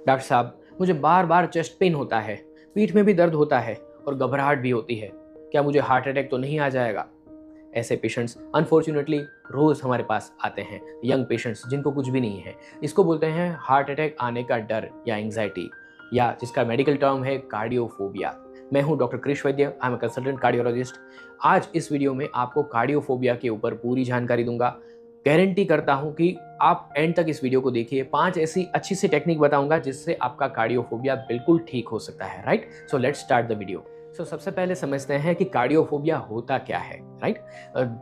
Doctor साहब, मुझे बार बार chest pain होता है, पीठ में भी दर्द होता है और घबराहट भी होती है। क्या मुझे हार्ट अटैक तो नहीं आ जाएगा? ऐसे पेशेंट्स अनफॉर्चुनेटली रोज हमारे पास आते हैं, यंग पेशेंट्स जिनको कुछ भी नहीं है। इसको बोलते हैं हार्ट अटैक आने का डर या एंग्जाइटी, या जिसका मेडिकल टर्म है कार्डियोफोबिया। मैं हूं doctor Krish Vaidya, I am a consultant cardiologist. आज इस वीडियो में आपको कार्डियोफोबिया के ऊपर पूरी जानकारी दूंगा। गारंटी करता हूं कि आप एंड तक इस वीडियो को देखिए। 5 ऐसी अच्छी सी टेक्निक बताऊंगा जिससे आपका कार्डियोफोबिया बिल्कुल ठीक हो सकता है। Right, so let's start the video. सबसे पहले समझते हैं कि कार्डियोफोबिया होता क्या है। राइट,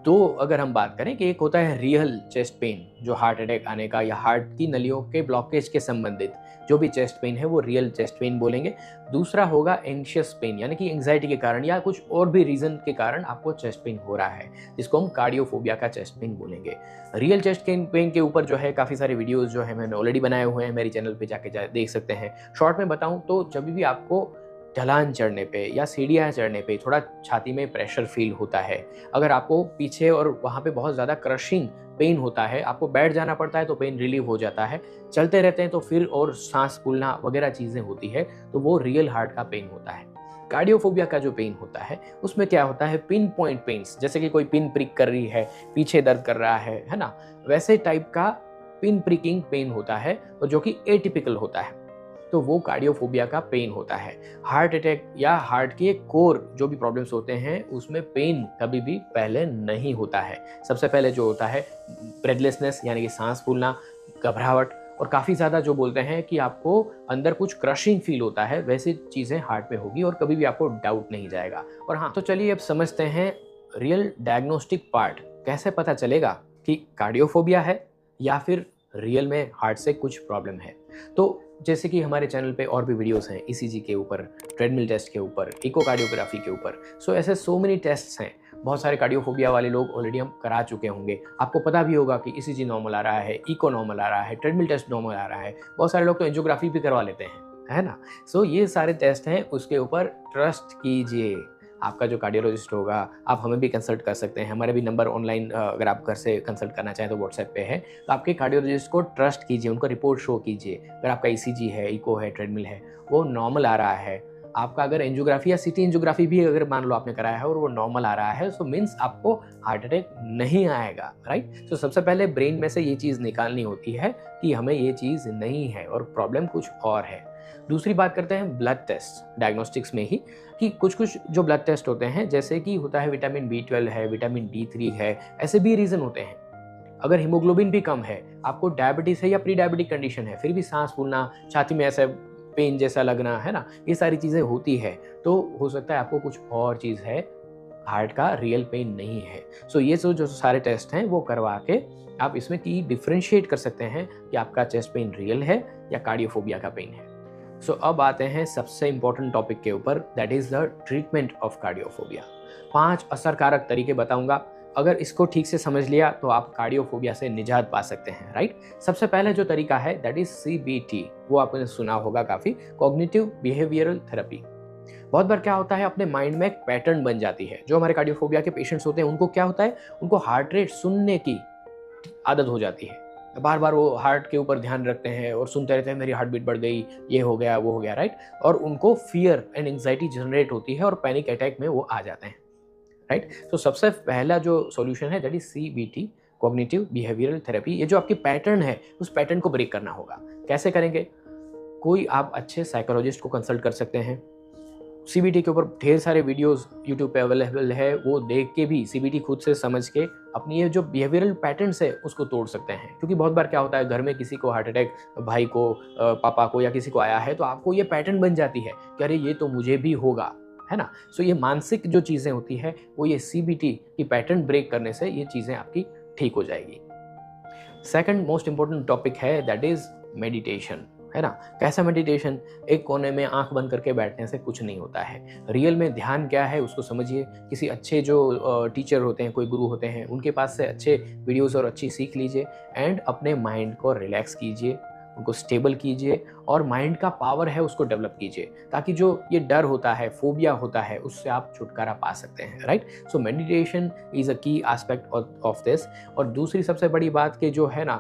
दो अगर हम बात करें कि एक होता है रियल चेस्ट पेन, जो हार्ट अटैक आने का या हार्ट की नलियों के ब्लॉकेज के संबंधित जो भी चेस्ट पेन है वो रियल चेस्ट पेन बोलेंगे। दूसरा होगा एंग्शियस पेन, यानी कि एंग्जाइटी के कारण या कुछ और भी रीजन के कारण आपको चेस्ट पेन हो रहा है, जिसको हम कार्डियोफोबिया का चेस्ट पेन बोलेंगे। रियल चेस्ट पेन के ऊपर जो है काफ़ी सारे वीडियोस जो है मैंने ऑलरेडी बनाए हुए हैं, मेरे चैनल पे जाके देख सकते हैं। शॉर्ट में बताऊं तो जब भी आपको ढलान चढ़ने पे या सीढ़ियाँ चढ़ने पे थोड़ा छाती में प्रेशर फील होता है, अगर आपको पीछे और वहाँ पे बहुत ज़्यादा क्रशिंग पेन होता है, आपको बैठ जाना पड़ता है तो पेन रिलीव हो जाता है, चलते रहते हैं तो फिर और सांस फूलना वगैरह चीज़ें होती है, तो वो रियल हार्ट का पेन होता है। कार्डियोफोबिया का जो पेन होता है उसमें क्या होता है, पिन पॉइंट पेन्स, जैसे कि कोई पिन प्रिक कर रही है, पीछे दर्द कर रहा है ना, वैसे टाइप का पिन प्रिकिंग पेन होता है और जो कि एटिपिकल होता है, तो वो कार्डियोफोबिया का पेन होता है। हार्ट अटैक या हार्ट के कोर जो भी प्रॉब्लम्स होते हैं उसमें पेन कभी भी पहले नहीं होता है। सबसे पहले जो होता है ब्रेथलेसनेस, यानी कि सांस फूलना, घबराहट, और काफ़ी ज़्यादा जो बोलते हैं कि आपको अंदर कुछ क्रशिंग फील होता है, वैसी चीज़ें हार्ट में होगी और कभी भी आपको डाउट नहीं जाएगा। और हाँ, तो चलिए अब समझते हैं रियल डायग्नोस्टिक पार्ट। कैसे पता चलेगा कि कार्डियोफोबिया है या फिर रियल में हार्ट से कुछ प्रॉब्लम है? तो जैसे कि हमारे चैनल पे और भी वीडियोस हैं ईसीजी के ऊपर, ट्रेडमिल टेस्ट के ऊपर, इकोकार्डियोग्राफी के ऊपर। ऐसे सो मेनी टेस्ट्स हैं। बहुत सारे कार्डियोफोबिया वाले लोग ऑलरेडी हम करा चुके होंगे। आपको पता भी होगा कि ईसीजी नॉर्मल आ रहा है, इको नॉर्मल आ रहा है, ट्रेडमिल टेस्ट नॉर्मल आ रहा है। बहुत सारे लोग तो एंजियोग्राफी भी करवा लेते हैं, है ना। ये सारे टेस्ट हैं, उसके ऊपर ट्रस्ट कीजिए। आपका जो कार्डियोलॉजिस्ट होगा, आप हमें भी कंसल्ट कर सकते हैं। हमारे भी नंबर ऑनलाइन अगर आप घर से कंसल्ट करना चाहें तो व्हाट्सएप पे है। तो आपके कार्डियोलॉजिस्ट को ट्रस्ट कीजिए, उनको रिपोर्ट शो कीजिए। अगर आपका ईसीजी है, इको है, ट्रेडमिल है, वो नॉर्मल आ रहा है, आपका अगर एंजियोग्राफी या सिटी एंजियोग्राफी भी अगर मान लो आपने कराया है और वो नॉर्मल आ रहा है, मीन्स आपको हार्ट अटैक नहीं आएगा। राइट, सबसे पहले ब्रेन में से ये चीज़ निकालनी होती है कि हमें ये चीज़ नहीं है और प्रॉब्लम कुछ और है। दूसरी बात करते हैं ब्लड टेस्ट डायग्नोस्टिक्स में ही, कि कुछ कुछ जो ब्लड टेस्ट होते हैं, जैसे कि होता है विटामिन B12 है, विटामिन D3 है, ऐसे भी रीज़न होते हैं। अगर हीमोग्लोबिन भी कम है, आपको डायबिटीज़ है या प्री डायबिटिक कंडीशन है, फिर भी सांस फूलना, छाती में ऐसा पेन जैसा लगना, है ना, ये सारी चीज़ें होती है, तो हो सकता है आपको कुछ और चीज़ है, हार्ट का रियल पेन नहीं है। ये जो सारे टेस्ट हैं वो करवा के आप इसमें की डिफ्रेंशिएट कर सकते हैं कि आपका चेस्ट पेन रियल है या कार्डियोफोबिया का पेन है। अब आते हैं सबसे इंपॉर्टेंट टॉपिक के ऊपर, that is the treatment of cardiophobia. 5 असरकारक तरीके बताऊंगा। अगर इसको ठीक से समझ लिया तो आप कार्डियोफोबिया से निजात पा सकते हैं। राइट, सबसे पहले जो तरीका है दैट इज CBT, वो आपने सुना होगा काफी, कॉग्निटिव बिहेवियरल थेरेपी। बहुत बार क्या होता है, अपने माइंड में एक पैटर्न बन जाती है। जो हमारे कार्डियोफोबिया के पेशेंट्स होते हैं उनको क्या होता है, उनको हार्ट रेट सुनने की आदत हो जाती है। बार बार वो हार्ट के ऊपर ध्यान रखते हैं और सुनते रहते हैं, मेरी हार्ट बीट बढ़ गई, ये हो गया, वो हो गया। राइट, और उनको फियर एंड एंग्जाइटी जनरेट होती है और पैनिक अटैक में वो आ जाते हैं। राइट, सबसे पहला जो सॉल्यूशन है that is CBT, cognitive behavioural therapy. ये जो आपकी पैटर्न है, उस पैटर्न को ब्रेक करना होगा। कैसे करेंगे? कोई आप अच्छे साइकोलॉजिस्ट को कंसल्ट कर सकते हैं। CBT के ऊपर ढेर सारे वीडियोस यूट्यूब पे अवेलेबल है, वो देख के भी CBT खुद से समझ के अपनी ये जो बिहेवियरल पैटर्न्स है उसको तोड़ सकते हैं। क्योंकि बहुत बार क्या होता है, घर में किसी को हार्ट अटैक, भाई को, पापा को या किसी को आया है, तो आपको ये पैटर्न बन जाती है कि अरे ये तो मुझे भी होगा, है ना। ये मानसिक जो चीज़ें होती है वो ये CBT की पैटर्न ब्रेक करने से ये चीज़ें आपकी ठीक हो जाएगी। सेकंड मोस्ट इंपॉर्टेंट टॉपिक है दैट इज मेडिटेशन, है ना। कैसा मेडिटेशन? एक कोने में आंख बंद करके बैठने से कुछ नहीं होता है। रियल में ध्यान क्या है उसको समझिए। किसी अच्छे जो टीचर होते हैं, कोई गुरु होते हैं, उनके पास से अच्छे वीडियोस और अच्छी सीख लीजिए एंड अपने माइंड को रिलैक्स कीजिए। उनको स्टेबल कीजिए और माइंड का पावर है उसको डेवलप कीजिए, ताकि जो ये डर होता है, फोबिया होता है, उससे आप छुटकारा पा सकते हैं, right. So meditation is a की एस्पेक्ट ऑफ दिस। और दूसरी सबसे बड़ी बात कि जो है ना,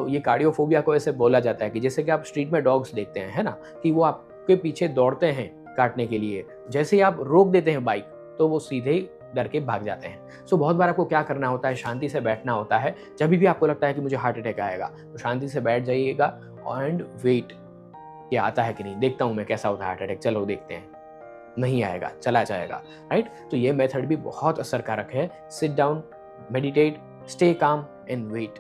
ये कार्डियोफोबिया को ऐसे बोला जाता है कि जैसे कि आप स्ट्रीट में डॉग्स देखते हैं, है ना, कि वो आपके पीछे दौड़ते हैं काटने के लिए, जैसे ही आप रोक देते हैं बाइक तो वो सीधे ही डर के भाग जाते हैं। सो बहुत बार आपको क्या करना होता है, शांति से बैठना होता है। जब भी आपको लगता है कि मुझे हार्ट अटैक आएगा, तो शांति से बैठ जाइएगा एंड वेट, कि आता है कि नहीं, देखता हूँ मैं कैसा होता है हार्ट अटैक, चलो देखते हैं, नहीं आएगा, चला जाएगा, राइट। तो ये मेथड भी बहुत असरकारक है। Sit down, meditate, stay calm and wait.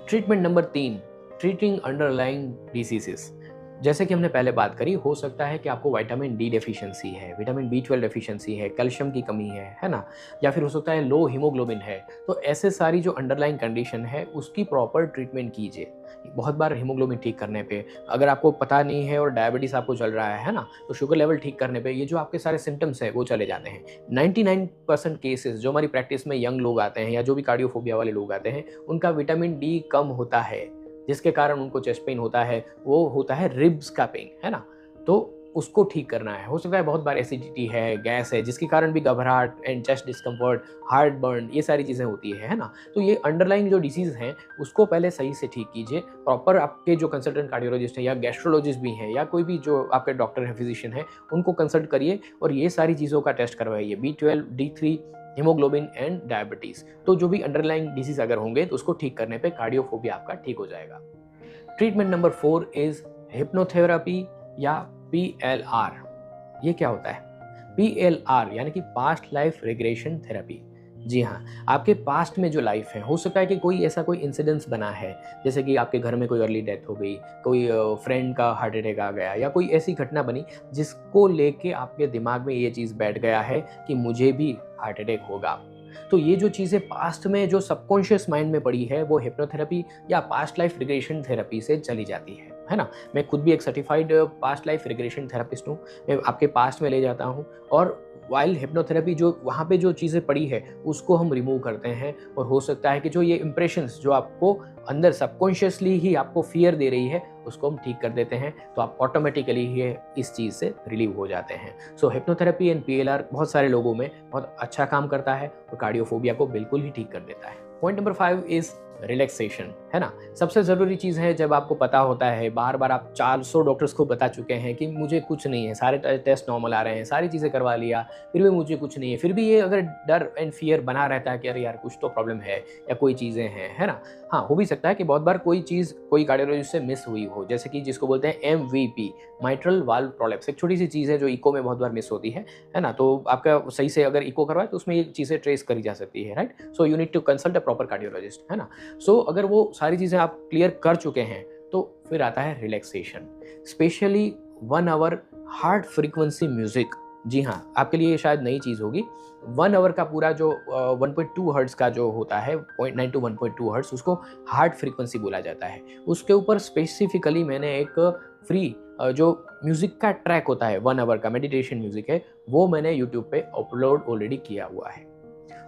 Treatment number 3, treating underlying diseases. जैसे कि हमने पहले बात करी, हो सकता है कि आपको विटामिन डी डेफिशिएंसी है, विटामिन B12 डेफिशिएंसी है, कैल्शियम की कमी है ना, या फिर हो सकता है लो हीमोग्लोबिन है। तो ऐसे सारी जो अंडरलाइंग कंडीशन है उसकी प्रॉपर ट्रीटमेंट कीजिए। बहुत बार हीमोग्लोबिन ठीक करने पे, अगर आपको पता नहीं है और डायबिटीज़ आपको चल रहा है ना, तो शुगर लेवल ठीक करने पे ये जो आपके सारे सिम्टम्स हैं वो चले जाते हैं। 99% केसेस जो हमारी प्रैक्टिस में यंग लोग आते हैं या जो भी कार्डियोफोबिया वाले लोग आते हैं, उनका विटामिन डी कम होता है, जिसके कारण उनको चेस्ट पेन होता है। वो होता है रिब्स का पेन, है ना, तो उसको ठीक करना है। हो सकता है बहुत बार एसिडिटी है, गैस है, जिसके कारण भी घबराहट and chest discomfort, heart burn, ये सारी चीज़ें होती है ना। तो ये अंडरलाइंग जो डिसीज़ हैं उसको पहले सही से ठीक कीजिए। प्रॉपर आपके जो कंसल्टेंट कार्डियोलॉजिस्ट हैं या गैस्ट्रोलॉजिस्ट भी हैं या कोई भी जो आपके डॉक्टर हैं, फिजिशियन हैं, उनको कंसल्ट करिए और ये सारी चीज़ों का टेस्ट करवाइए, B12, D3, haemoglobin and diabetes. तो जो भी अंडरलाइंग डिसीज अगर होंगे तो उसको ठीक करने पे कार्डियोफोबिया आपका ठीक हो जाएगा। ट्रीटमेंट नंबर 4 इज हिप्नोथेरेपी या PLR। ये क्या होता है? PLR यानी कि पास्ट लाइफ रिग्रेशन थेरेपी। जी हाँ, आपके पास्ट में जो लाइफ है, हो सकता है कि कोई ऐसा कोई इंसिडेंस बना है, जैसे कि आपके घर में कोई अर्ली डेथ हो गई, कोई फ्रेंड का हार्ट अटैक आ गया, या कोई ऐसी घटना बनी जिसको लेके आपके दिमाग में ये चीज़ बैठ गया है कि मुझे भी हार्ट अटैक होगा। तो ये जो चीज़ें पास्ट में जो सबकॉन्शियस माइंड में पड़ी है, वो हिप्नोथेरेपी या पास्ट लाइफ रिग्रेशन थेरेपी से चली जाती है ना। मैं खुद भी एक certified past life regression therapist हूँ। मैं आपके पास्ट में ले जाता हूँ और वाइल हिप्नोथेरेपी जो वहाँ पे जो चीज़ें पड़ी है उसको हम रिमूव करते हैं। और हो सकता है कि जो ये इंप्रेशंस जो आपको अंदर सबकॉन्शियसली ही आपको फियर दे रही है, उसको हम ठीक कर देते हैं, तो आप ऑटोमेटिकली ही इस चीज़ से रिलीव हो जाते हैं। सो हिप्नोथेरेपी एंड PLR बहुत सारे लोगों में बहुत अच्छा काम करता है और कार्डियोफोबिया को बिल्कुल ही ठीक कर देता है। पॉइंट नंबर 5 इज रिलैक्सेशन, है ना। सबसे ज़रूरी चीज़ है, जब आपको पता होता है, बार बार आप 400 डॉक्टर्स को बता चुके हैं कि मुझे कुछ नहीं है, सारे टेस्ट नॉर्मल आ रहे हैं, सारी चीज़ें करवा लिया, फिर भी मुझे कुछ नहीं है, फिर भी ये अगर डर एंड फियर बना रहता है कि अरे यार कुछ तो प्रॉब्लम है या कोई चीज़ें हैं, है ना। हाँ, हो भी सकता है कि बहुत बार कोई चीज़ कोई कार्डियोलॉजिस्ट से मिस हुई हो, जैसे कि जिसको बोलते हैं MVP, माइट्रल वाल्व प्रोलैप्स। एक छोटी सी चीज़ है जो इको में बहुत बार मिस होती है ना। तो आपका सही से अगर इको करवाए तो उसमें ये चीज़ें ट्रेस करी जा सकती है, right. So you need to consult a proper cardiologist, है ना। सो अगर वो सारी चीज़ें आप क्लियर कर चुके हैं तो फिर आता है relaxation, specially 1 hour heart frequency music. जी हाँ, आपके लिए ये शायद नई चीज़ होगी। 1 आवर का पूरा जो 1.2 हर्ट्ज़ का जो होता है, 0.9 to 1.2 हर्ट्ज़, उसको हार्ट फ्रीक्वेंसी बोला जाता है। उसके ऊपर स्पेसिफिकली मैंने एक फ्री जो म्यूज़िक का ट्रैक होता है, 1 आवर का मेडिटेशन म्यूज़िक है, वो मैंने यूट्यूब पे अपलोड ऑलरेडी किया हुआ है।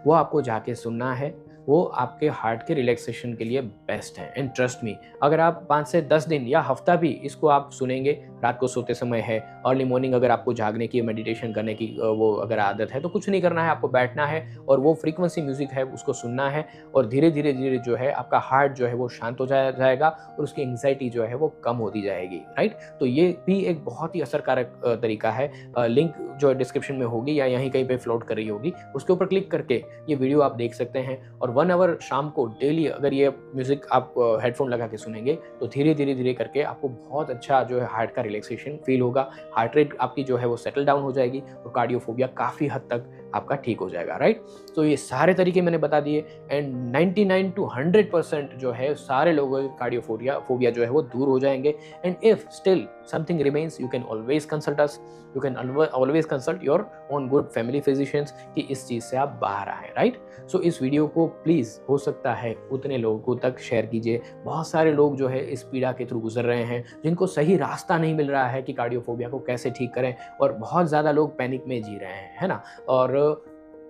वो आपको जाके सुनना है, वो आपके हार्ट के रिलैक्सेशन के लिए बेस्ट है। एंड ट्रस्ट मी, अगर आप 5 से 10 दिन या हफ्ता भी इसको आप सुनेंगे, रात को सोते समय है, अर्ली मॉर्निंग अगर आपको जागने की, मेडिटेशन करने की वो अगर आदत है, तो कुछ नहीं करना है, आपको बैठना है और वो फ्रीक्वेंसी म्यूजिक है उसको सुनना है, और धीरे धीरे जो है आपका हार्ट जो है वो शांत हो जाएगा और उसकी एंग्जाइटी जो है वो कम होती जाएगी, राइट। तो ये भी एक बहुत ही असरकारक तरीका है। लिंक जो डिस्क्रिप्शन में होगी या यहीं कहीं पे फ्लोट कर रही होगी, उसके ऊपर क्लिक करके ये वीडियो आप देख सकते हैं। और 1 आवर शाम को डेली अगर ये म्यूजिक आप हेडफोन लगा के सुनेंगे तो धीरे करके आपको बहुत अच्छा जो है हार्ट का रिलैक्सेशन फील होगा। हार्ट रेट आपकी जो है वो सेटल डाउन हो जाएगी और कार्डियोफोबिया काफ़ी हद तक आपका ठीक हो जाएगा, राइट। तो ये सारे तरीके मैंने बता दिए एंड 99 to 100% जो है सारे लोगों के कार्डियोफोबिया जो है वो दूर हो जाएंगे। And if still something remains, you can always consult us, you can always consult your own good family physicians कि इस चीज़ से आप बाहर आएँ, राइट। सो इस वीडियो को प्लीज़ हो सकता है उतने लोगों तक शेयर कीजिए। बहुत सारे लोग जो है इस पीड़ा के थ्रू गुजर रहे हैं, जिनको सही रास्ता नहीं मिल रहा है कि कार्डियोफोबिया को कैसे ठीक करें, और बहुत ज़्यादा लोग पैनिक में जी रहे हैं, है ना। और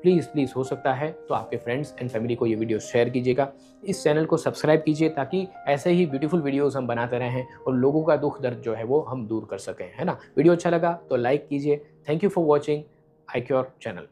प्लीज़ प्लीज़ हो सकता है तो आपके फ्रेंड्स एंड फैमिली को ये वीडियो शेयर कीजिएगा। इस चैनल को सब्सक्राइब कीजिए ताकि ऐसे ही ब्यूटीफुल वीडियोस हम बनाते रहें और लोगों का दुख दर्द जो है वो हम दूर कर सकें, है ना। वीडियो अच्छा लगा तो लाइक कीजिए। Thank you for watching iCure channel.